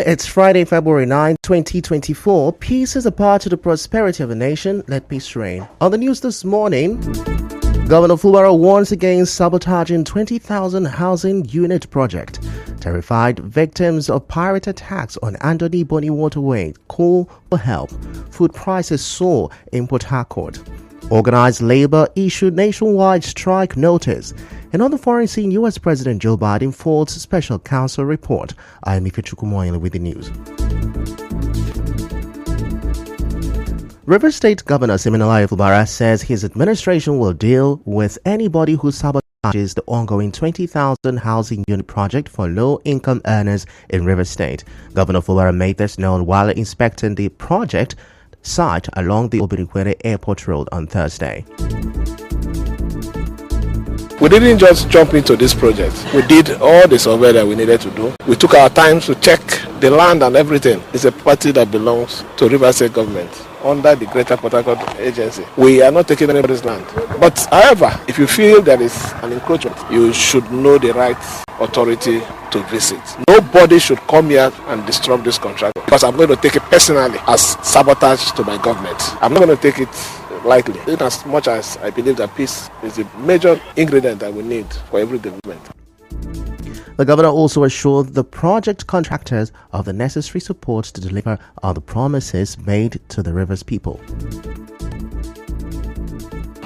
It's Friday, February 9, 2024. Peace is a part of the prosperity of a nation. Let peace reign. On the news this morning, Governor Fubara warns against sabotaging 20,000 housing unit project. Terrified victims of pirate attacks on Anthony Boni Waterway call for help. Food prices soar in Port Harcourt. Organized labor issued nationwide strike notice. And on the foreign scene, U.S. President Joe Biden folds special counsel report. I am Ifechukwumoyele with the news. River State Governor Siminalayi Fubara says his administration will deal with anybody who sabotages the ongoing 20,000 housing unit project for low-income earners in River State. Governor Fubara made this known while inspecting the project site along the Obirikwere Airport Road on Thursday. We didn't just jump into this project. We did all the survey that we needed to do. We took our time to check the land and everything. It's a property that belongs to River State government under the Greater Port Harcourt Agency. We are not taking anybody's land. But however, if you feel there is an encroachment, you should know the right authority to visit. Nobody should come here and disrupt this contract, because I'm going to take it personally as sabotage to my government. I'm not going to take it lightly, in as much as I believe that peace is a major ingredient that we need for every development. The governor also assured the project contractors of the necessary support to deliver on the promises made to the river's people.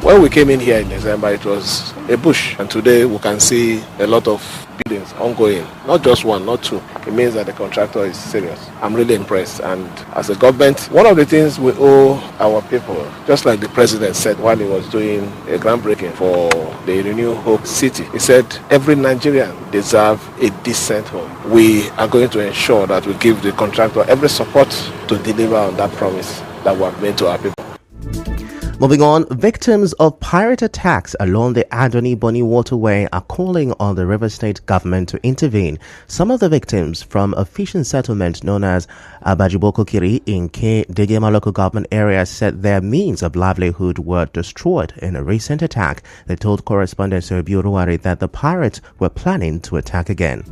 When we came in here in December, it was a bush, and today we can see a lot of buildings ongoing. Not just one, not two. It means that the contractor is serious. I'm really impressed, and as a government, one of the things we owe our people, just like the president said while he was doing a groundbreaking for the Renew Hope City, he said every Nigerian deserves a decent home. We are going to ensure that we give the contractor every support to deliver on that promise that we have made to our people. Moving on, victims of pirate attacks along the Anthony Boni Waterway are calling on the River State government to intervene. Some of the victims from a fishing settlement known as Abajibokokiri in K. Degema local government area said their means of livelihood were destroyed in a recent attack. They told correspondent Sergio Ruari that the pirates were planning to attack again.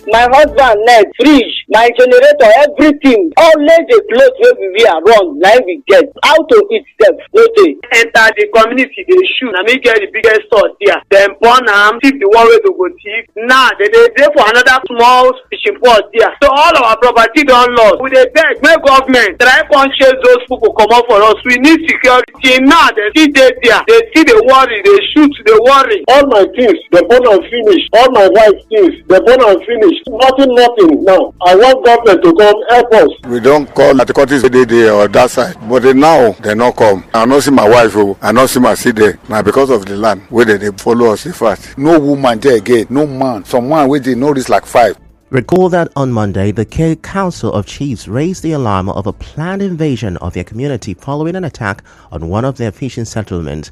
My husband, net, fridge, my generator, everything, always the clothes where we are run, like we get. How to eat them, no day. Enter the community, they shoot, and me get the biggest store there. Then burn them, thief the one way to go thief. Now, they there for another small fishing port there. So all our property don't lost. We they beg, my government, try to chase those people come out for us. We need security. Now, they see they there. They see the worry, they shoot, they worry. All my things, they burn and finish. All my wife's things, they burn and finish. Nothing now. I want government to come help us. We don't call at the countries they or that side, but now they not come. I not see my wife, I not see my city there. Now because of the land where they follow us, in fact, no woman there again, no man. Someone where they know this like 5. Recall that on Monday, the K Council of Chiefs raised the alarm of a planned invasion of their community following an attack on one of their fishing settlements.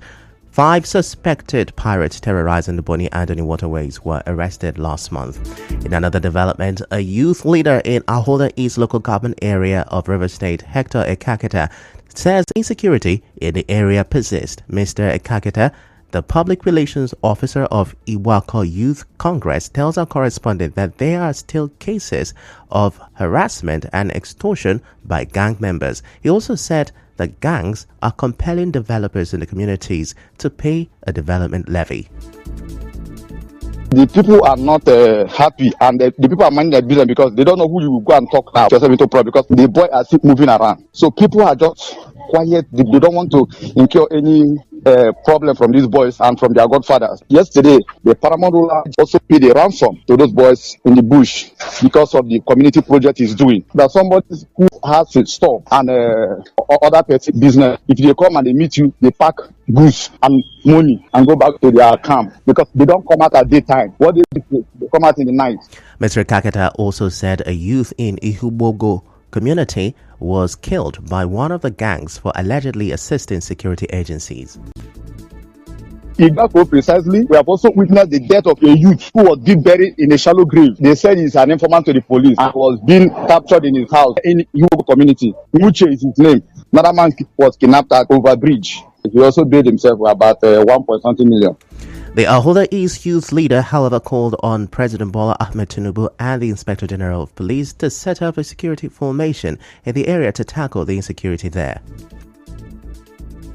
5 suspected pirates terrorizing the Boni Anthony waterways were arrested last month. In another development, a youth leader in Ahoda East local government area of River State, Hector Ekaketa, says insecurity in the area persists. Mr. Ekaketa, the public relations officer of Iwako Youth Congress, tells our correspondent that there are still cases of harassment and extortion by gang members. He also said that gangs are compelling developers in the communities to pay a development levy. The people are not happy, and the people are minding their business because they don't know who you will go and talk now. Yourself into problem because the boy are still moving around. So people are just quiet. They don't want to incur any problem from these boys and from their godfathers. Yesterday, the Paramount ruler also paid a ransom to those boys in the bush because of the community project he's doing. That somebody who has a store and other business, if they come and they meet you, they pack goods and money and go back to their camp because they don't come out at daytime. What they do, they come out in the night. Mr. Kakata also said a youth in Ihubogo community was killed by one of the gangs for allegedly assisting security agencies. Exactly, precisely. We have also witnessed the death of a youth who was being buried in a shallow grave. They said he's an informant to the police and was being captured in his house in Ihubogo community. Uche is his name. Another man was kidnapped at Overbridge. He also paid himself about 1 point something million. The Ahoda East youth leader, however, called on President Bola Ahmed Tinubu and the Inspector General of Police to set up a security formation in the area to tackle the insecurity there.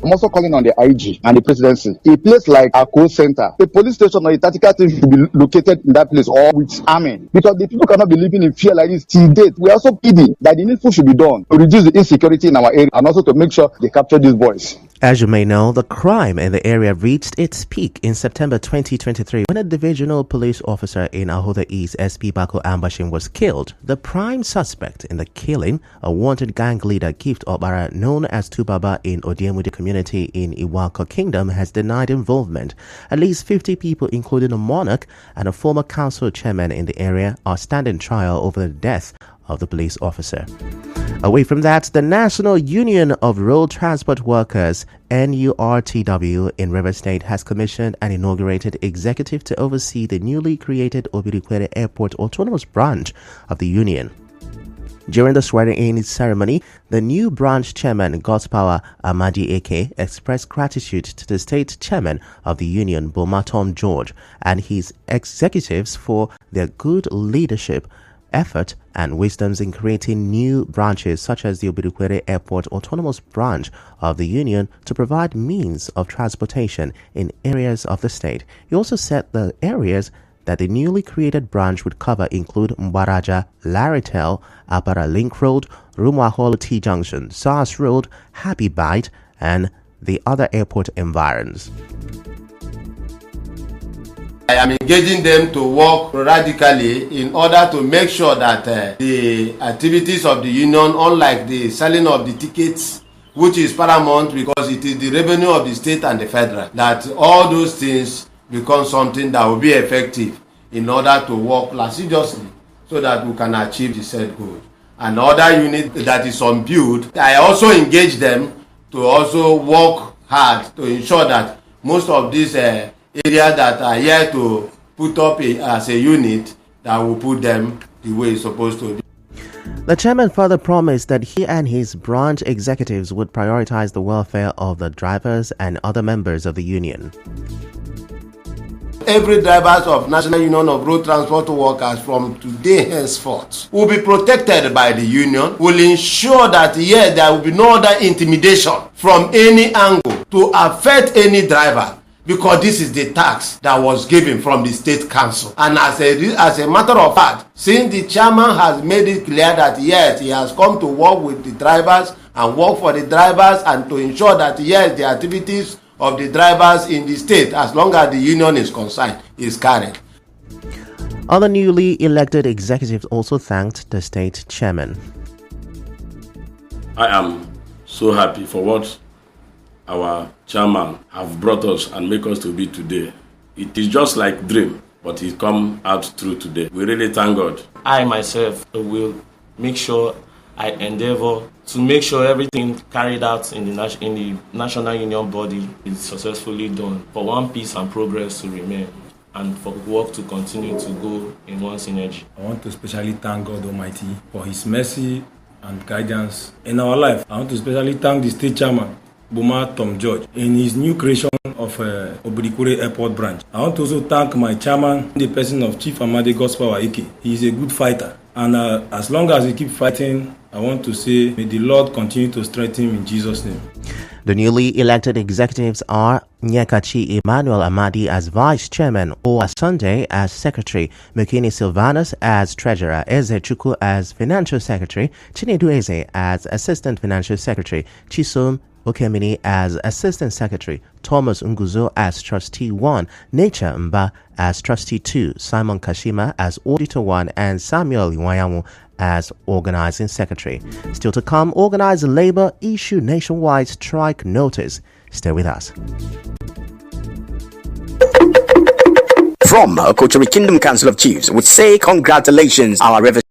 I'm also calling on the IG and the presidency. A place like Akko Center, a police station or a tactical team should be located in that place or with army, because the people cannot be living in fear like this till date. We are also pleading that the needful should be done to reduce the insecurity in our area and also to make sure they capture these boys. As you may know, the crime in the area reached its peak in September 2023 when a divisional police officer in Ahoda East, SP Bako Ambashin, was killed. The prime suspect in the killing, a wanted gang leader Gift Obara known as Tubaba in Odiemudi community in Iwako Kingdom, has denied involvement. At least 50 people, including a monarch and a former council chairman in the area, are standing trial over the death of the police officer. Away from that, the National Union of Road Transport Workers, NURTW, in Rivers State has commissioned an inaugurated executive to oversee the newly created Obirikwere Airport Autonomous Branch of the union. During the swearing-in ceremony, the new branch chairman, Godspower Amadi Eke, expressed gratitude to the state chairman of the union, Bomaton George, and his executives for their good leadership, effort and wisdoms in creating new branches such as the Obidukwere Airport Autonomous Branch of the Union to provide means of transportation in areas of the state. He also said the areas that the newly created branch would cover include Mbaraja, Laritel, Apara Link Road, Rumwahol T Junction, SARS Road, Happy Bite, and the other airport environs. I am engaging them to work radically in order to make sure that the activities of the union, unlike the selling of the tickets, which is paramount because it is the revenue of the state and the federal, that all those things become something that will be effective in order to work lasciviously so that we can achieve the said goal. Another unit that is on build, I also engage them to also work hard to ensure that most of these areas that are here to put up as a unit, that will put them the way it's supposed to be. The chairman further promised that he and his branch executives would prioritize the welfare of the drivers and other members of the union. Every drivers of National Union of Road Transport Workers from today henceforth will be protected by the union, will ensure that yes, there will be no other intimidation from any angle to affect any driver, because this is the tax that was given from the state council. And as a matter of fact, since the chairman has made it clear that yes, he has come to work with the drivers and work for the drivers and to ensure that yes, the activities of the drivers in the state, as long as the union is concerned, is carried. Other newly elected executives also thanked the state chairman. I am so happy for what our chairman have brought us and make us to be today. It is just like dream, but it come out true today. We really thank God. I myself will make sure I endeavor to make sure everything carried out in the National Union body is successfully done, for one peace and progress to remain, and for work to continue to go in one synergy. I want to especially thank God Almighty for His mercy and guidance in our life. I want to especially thank the state chairman, Boma Tom George, in his new creation of Obirikwere Airport branch. I want to also thank my chairman, the person of Chief Amade Godspower Ike. He is a good fighter, and as long as he keeps fighting, I want to say, may the Lord continue to strengthen him in Jesus' name. The newly elected executives are Nyekachi Emmanuel Amadi as Vice Chairman, Owa Sunday as Secretary, Mukini Silvanus as Treasurer, Eze Chukwu as Financial Secretary, Chinedu Eze as Assistant Financial Secretary, Chisom Okemini as Assistant Secretary, Thomas Nguzo as Trustee 1, Nature Mba as Trustee 2, Simon Kashima as Auditor 1, and Samuel Iwayamu as Organizing Secretary. Still to come, Organized Labour issue nationwide strike notice. Stay with us. From Okochori Kingdom Council of Chiefs would say congratulations, our River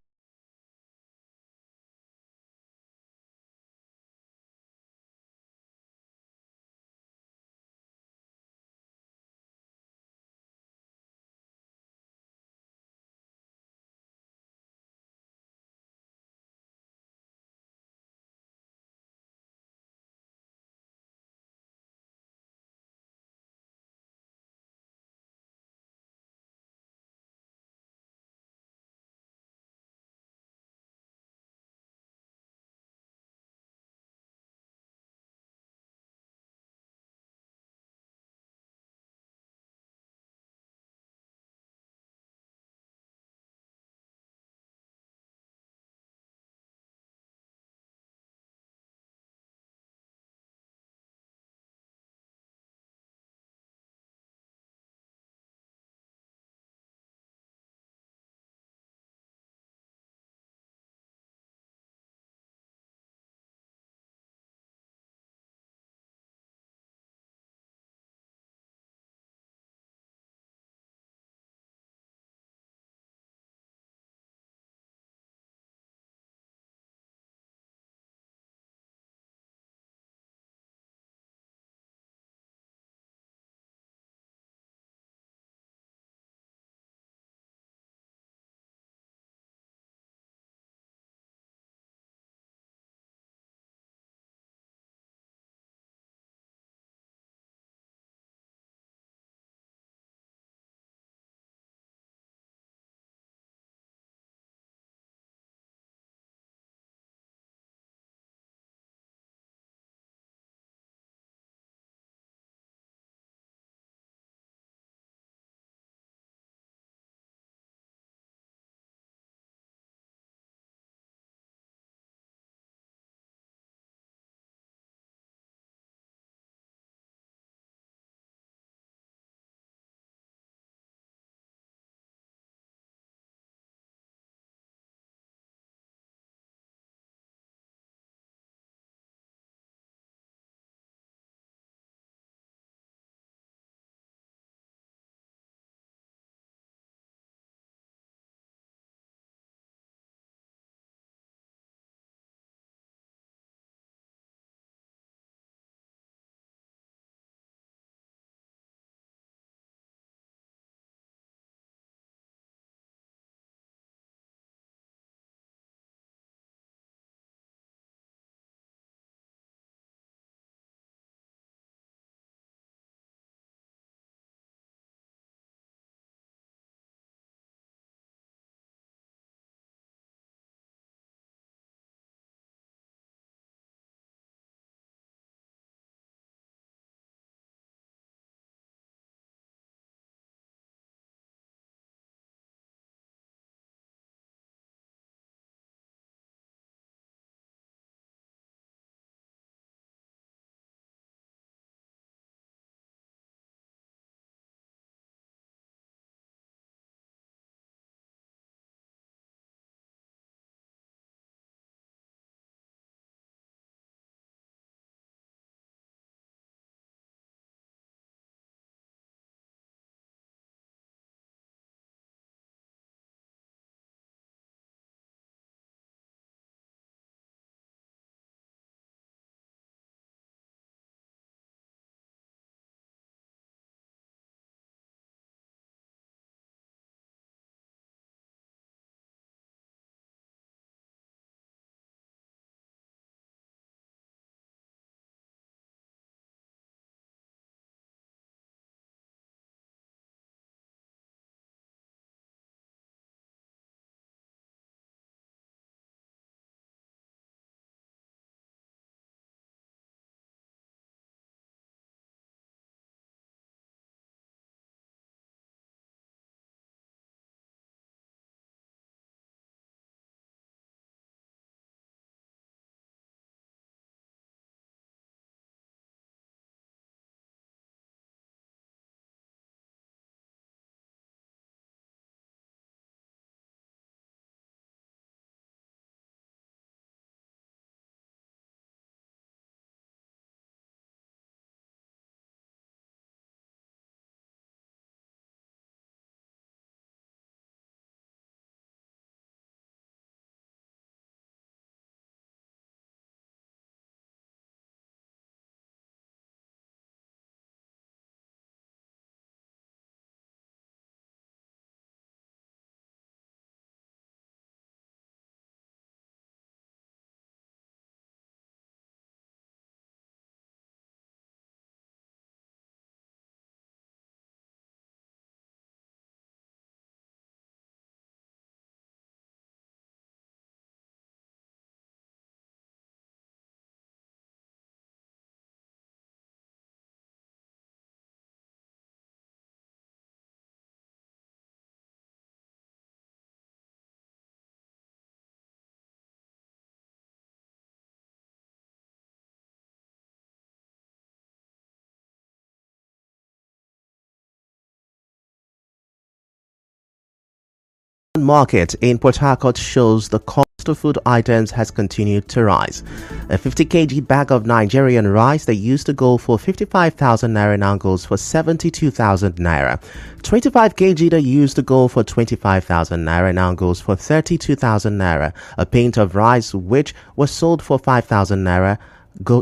market in Port Harcourt shows the cost of food items has continued to rise. A 50 kg bag of Nigerian rice that used to go for 55,000 naira now goes for 72,000 naira. 25 kg that used to go for 25,000 naira now goes for 32,000 naira. A pint of rice which was sold for 5,000 naira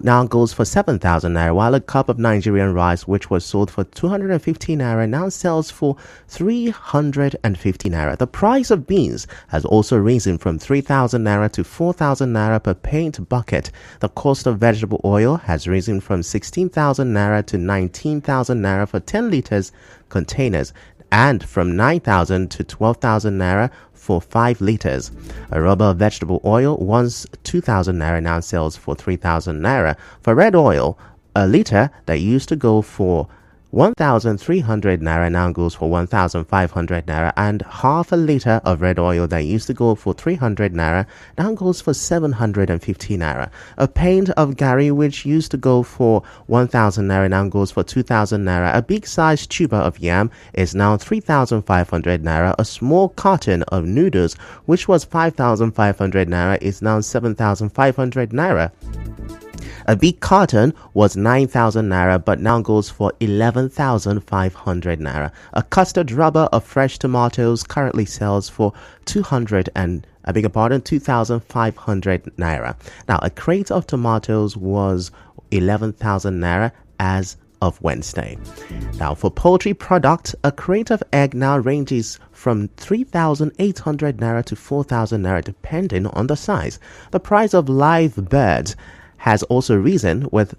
now goes for 7,000 naira, while a cup of Nigerian rice which was sold for 250 naira now sells for 350 naira. The price of beans has also risen from 3,000 naira to 4,000 naira per paint bucket. The cost of vegetable oil has risen from 16,000 naira to 19,000 naira for 10 liters containers, and from 9,000 to 12,000 naira for 5 liters. A rubber of vegetable oil, once 2,000 naira, now sells for 3,000 naira. For red oil, a liter that used to go for 1,300 naira now goes for 1,500 naira, and half a liter of red oil that used to go for 300 naira now goes for 750 naira. A pint of gari which used to go for 1,000 naira now goes for 2,000 naira. A big sized tuber of yam is now 3,500 naira. A small carton of noodles which was 5,500 naira is now 7,500 naira. A big carton was 9,000 naira but now goes for 11,500 naira. A custard rubber of fresh tomatoes currently sells for 2,500 naira. Now, a crate of tomatoes was 11,000 naira as of Wednesday. Now, for poultry products, a crate of egg now ranges from 3,800 naira to 4,000 naira depending on the size. The price of live birds has also risen, with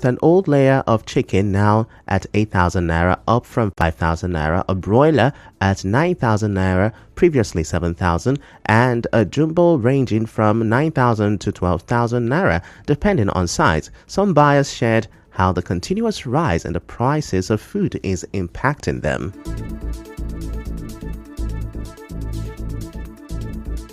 an old layer of chicken now at 8,000 naira, up from 5,000 naira, a broiler at 9,000 naira, previously 7,000, and a jumbo ranging from 9,000 to 12,000 naira, depending on size. Some buyers shared how the continuous rise in the prices of food is impacting them.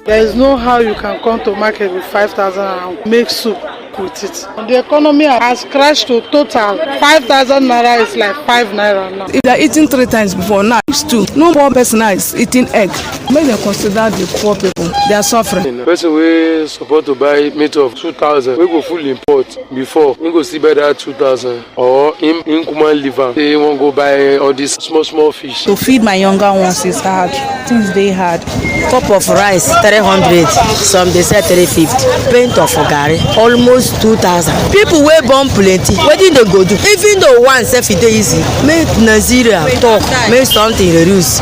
There is no how you can come to market with 5,000 and make soup with it. The economy has crashed to total 5,000 naira is like 5 naira now. If they are eating 3 times before, now it's 2. No poor person now is eating egg. Make them consider the poor people. They are suffering. The person we support to buy meat of 2,000, we go full import before. We go see better 2,000 or in Kuman liver. They won't go buy all these small fish. To feed my younger ones is hard. Things they hard. Cup of rice 300. Some they say 350. Paint of gari almost 2,000. People wey born plenty. Wetin they go do? Even though one self it easy, make Nigeria talk, make something reduce.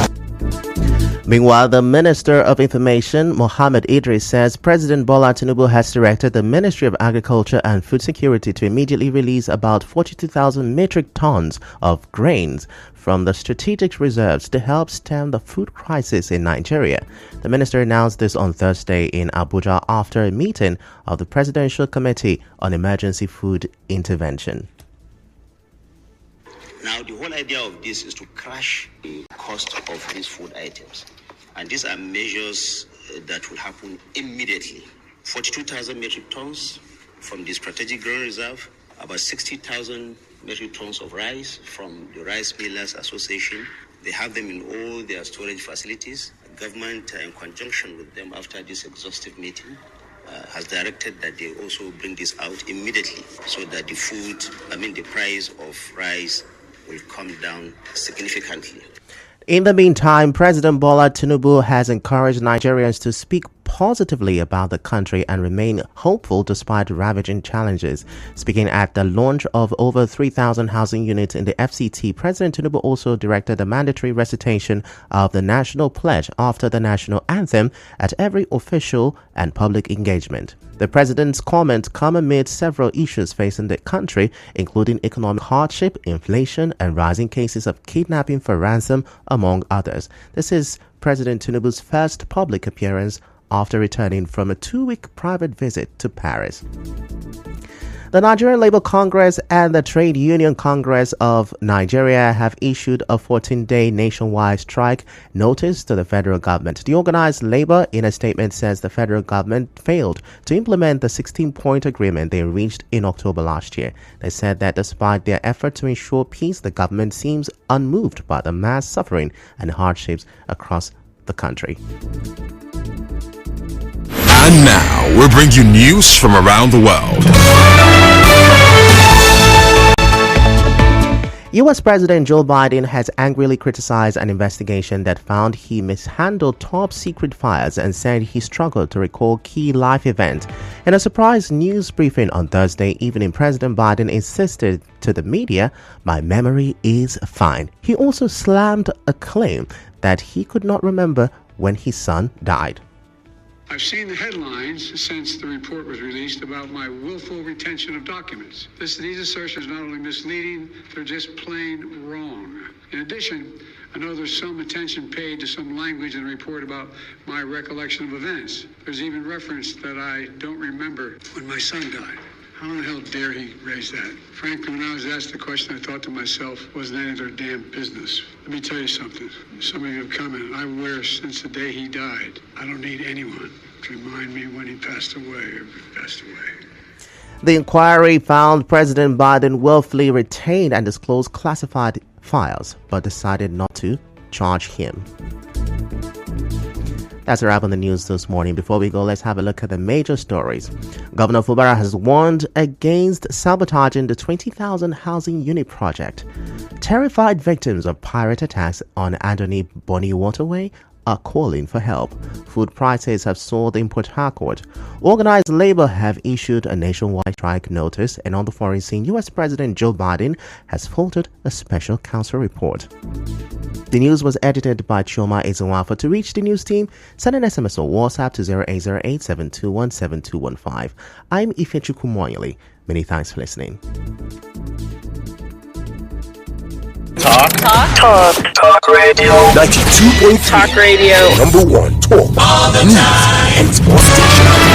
Meanwhile, the Minister of Information, Mohammed Idris, says President Bola Tinubu has directed the Ministry of Agriculture and Food Security to immediately release about 42,000 metric tons of grains from the strategic reserves to help stem the food crisis in Nigeria. The minister announced this on Thursday in Abuja after a meeting of the Presidential Committee on Emergency Food Intervention. Now, the whole idea of this is to crash the cost of these food items. And these are measures that will happen immediately. 42,000 metric tons from the Strategic Grain Reserve, about 60,000 metric tons of rice from the Rice Millers Association. They have them in all their storage facilities. The government, in conjunction with them after this exhaustive meeting, has directed that they also bring this out immediately so that the price of rice will come down significantly. In the meantime, President Bola Tinubu has encouraged Nigerians to speak positively about the country and remain hopeful despite ravaging challenges. Speaking at the launch of over 3,000 housing units in the FCT, President Tinubu also directed the mandatory recitation of the national pledge after the national anthem at every official and public engagement. The president's comments come amid several issues facing the country, including economic hardship, inflation, and rising cases of kidnapping for ransom, among others. This is President Tinubu's first public appearance after returning from a 2-week private visit to Paris. The Nigerian Labour Congress and the Trade Union Congress of Nigeria have issued a 14-day nationwide strike notice to the federal government. The organized labor, in a statement, says the federal government failed to implement the 16-point agreement they reached in October last year. They said that despite their effort to ensure peace, the government seems unmoved by the mass suffering and hardships across the country. And now we bring you news from around the world. U.S. President Joe Biden has angrily criticized an investigation that found he mishandled top-secret files and said he struggled to recall key life events. In a surprise news briefing on Thursday evening, President Biden insisted to the media, "My memory is fine." He also slammed a claim that he could not remember when his son died. I've seen the headlines since the report was released about my willful retention of documents. These assertions are not only misleading, they're just plain wrong. In addition, I know there's some attention paid to some language in the report about my recollection of events. There's even reference that I don't remember when my son died. How the hell dare he raise that? Frankly, when I was asked the question, I thought to myself, wasn't any of their damn business. Let me tell you something. Some of you have commented, I wear since the day he died. I don't need anyone to remind me when he passed away or if he passed away. The inquiry found President Biden willfully retained and disclosed classified files, but decided not to charge him. That's a wrap on the news this morning. Before we go, let's have a look at the major stories. Governor Fubara has warned against sabotaging the 20,000 housing unit project. Terrified victims of pirate attacks on Adoni Bonny Waterway are calling for help. Food prices have soared in Port Harcourt. Organized labor have issued a nationwide strike notice, and on the foreign scene, U.S. President Joe Biden has faltered a special counsel report. The news was edited by Chioma Ezenwafa. To reach the news team, send an SMS or WhatsApp to 0808-721-7215. I'm Ifechukwu Moyeli. Many thanks for listening. Talk radio. 92.3 Talk radio. Number one talk. All the time. And sports station.